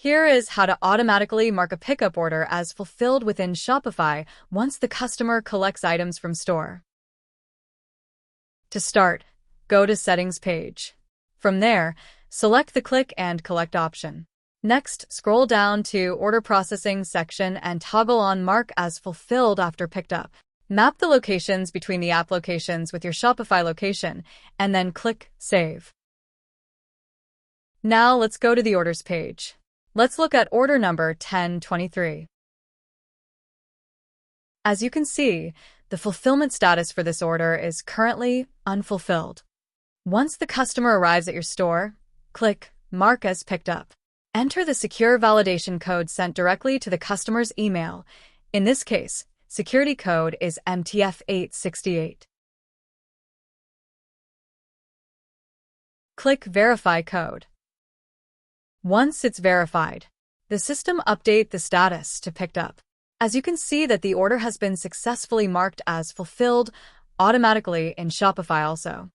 Here is how to automatically mark a pickup order as fulfilled within Shopify once the customer collects items from store. To start, go to Settings page. From there, select the Click and Collect option. Next, scroll down to Order Processing section and toggle on Mark as Fulfilled after picked up. Map the locations between the app locations with your Shopify location, and then click Save. Now let's go to the Orders page. Let's look at order number 1023. As you can see, the fulfillment status for this order is currently unfulfilled. Once the customer arrives at your store, click Mark as Picked Up. Enter the secure validation code sent directly to the customer's email. In this case, security code is MTF868. Click Verify Code. Once it's verified, the system updates the status to Picked Up. As you can see that the order has been successfully marked as fulfilled automatically in Shopify also.